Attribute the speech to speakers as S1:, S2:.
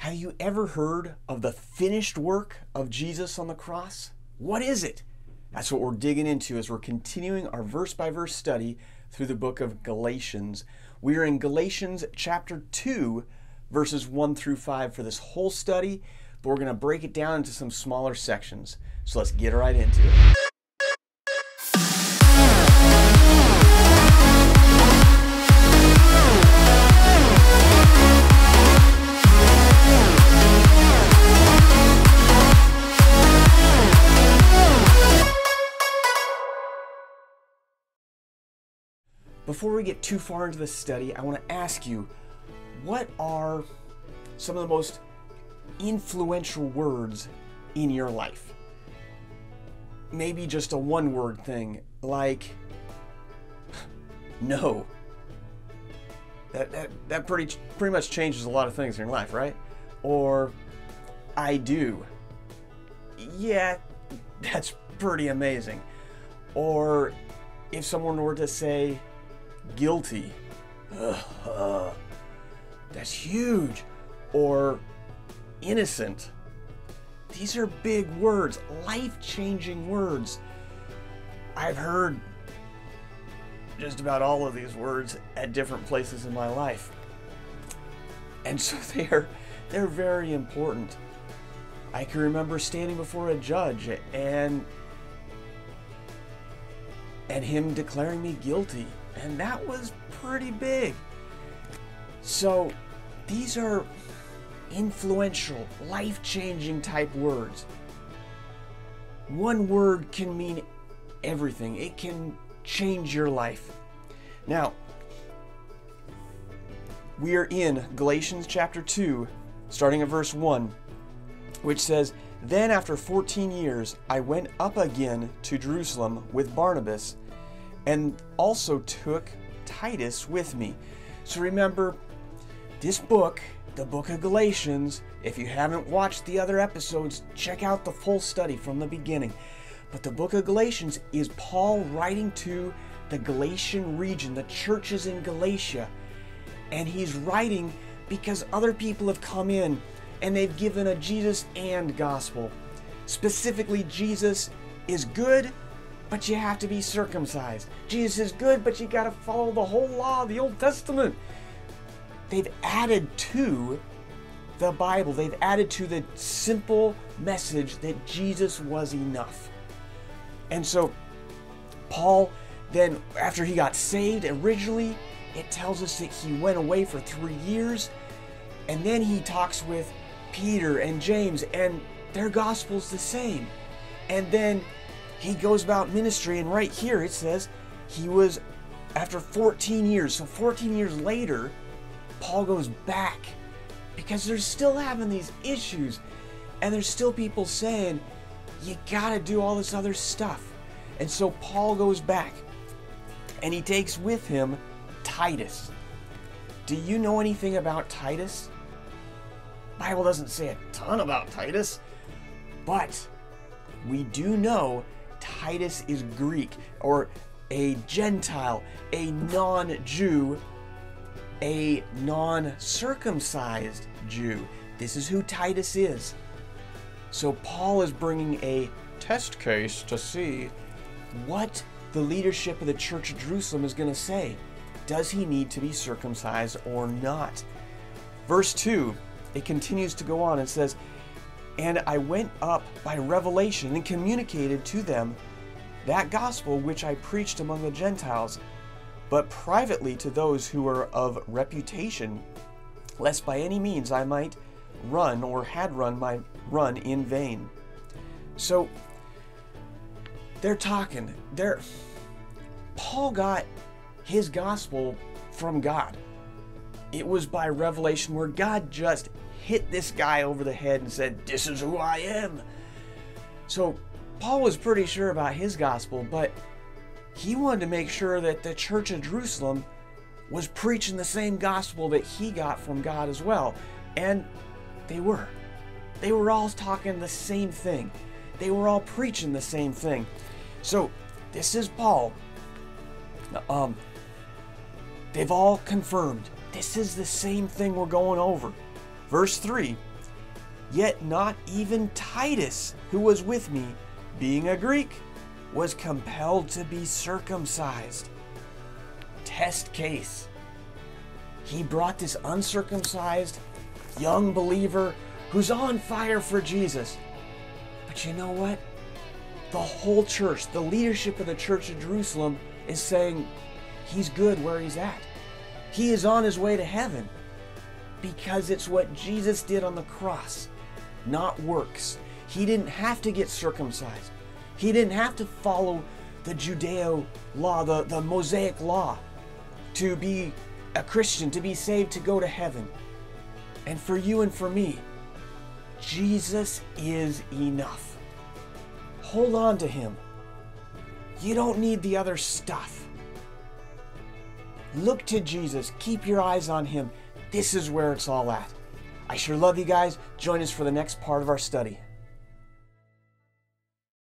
S1: Have you ever heard of the finished work of Jesus on the cross? What is it? That's what we're digging into as we're continuing our verse-by-verse study through the book of Galatians. We are in Galatians chapter 2, verses 1 through 5 for this whole study, but we're going to break it down into some smaller sections. So let's get right into it. Before we get too far into the study, I want to ask you, what are some of the most influential words in your life? Maybe just a one-word thing, like no. That pretty much changes a lot of things in your life, right? Or I do. Yeah, that's pretty amazing. Or if someone were to say guilty, that's huge. Or innocent. These are big words, life-changing words. I've heard just about all of these words at different places in my life. And so they're very important. I can remember standing before a judge and him declaring me guilty. And that was pretty big. So these are influential, life-changing type words. One word can mean everything. It can change your life. Now, we are in Galatians chapter 2, starting at verse 1, which says, "Then after 14 years I went up again to Jerusalem with Barnabas, and also took Titus with me." So remember, this book, the book of Galatians, if you haven't watched the other episodes, check out the full study from the beginning. But the book of Galatians is Paul writing to the Galatian region, the churches in Galatia. And he's writing because other people have come in and they've given a Jesus and gospel. Specifically, Jesus is good, but you have to be circumcised. Jesus is good, but you got to follow the whole law of the Old Testament. They've added to the Bible, they've added to the simple message that Jesus was enough. And so Paul, then after he got saved, originally it tells us that he went away for 3 years, and then he talks with Peter and James, and their gospel's the same. And then he goes about ministry, and right here it says he was after 14 years. So 14 years later, Paul goes back because they're still having these issues, and there's still people saying, you gotta do all this other stuff. And so Paul goes back, and he takes with him Titus. Do you know anything about Titus? The Bible doesn't say a ton about Titus, but we do know Titus is Greek, or a Gentile, a non-Jew, a non-circumcised Jew. This is who Titus is. So Paul is bringing a test case to see what the leadership of the church of Jerusalem is going to say. Does he need to be circumcised or not? Verse 2, it continues to go on and says, "And I went up by revelation and communicated to them that gospel which I preached among the Gentiles, but privately to those who were of reputation, lest by any means I might run or had run my run in vain." So they're talking. Paul got his gospel from God. It was by revelation where God just hit this guy over the head and said, "This is who I am." So Paul was pretty sure about his gospel, but he wanted to make sure that the church of Jerusalem was preaching the same gospel that he got from God as well. And they were. They were all talking the same thing. They were all preaching the same thing. So this is Paul. They've all confirmed this is the same thing we're going over. Verse 3, Yet not even Titus, who was with me, being a Greek, was compelled to be circumcised. Test case. He brought this uncircumcised young believer who's on fire for Jesus. But you know what? The whole church, the leadership of the church of Jerusalem is saying he's good where he's at. He is on his way to heaven because it's what Jesus did on the cross, not works. He didn't have to get circumcised. He didn't have to follow the Judeo law, the Mosaic law, to be a Christian, to be saved, to go to heaven. And for you and for me, Jesus is enough. Hold on to him. You don't need the other stuff. Look to Jesus. Keep your eyes on him. This is where it's all at. I sure love you guys. Join us for the next part of our study.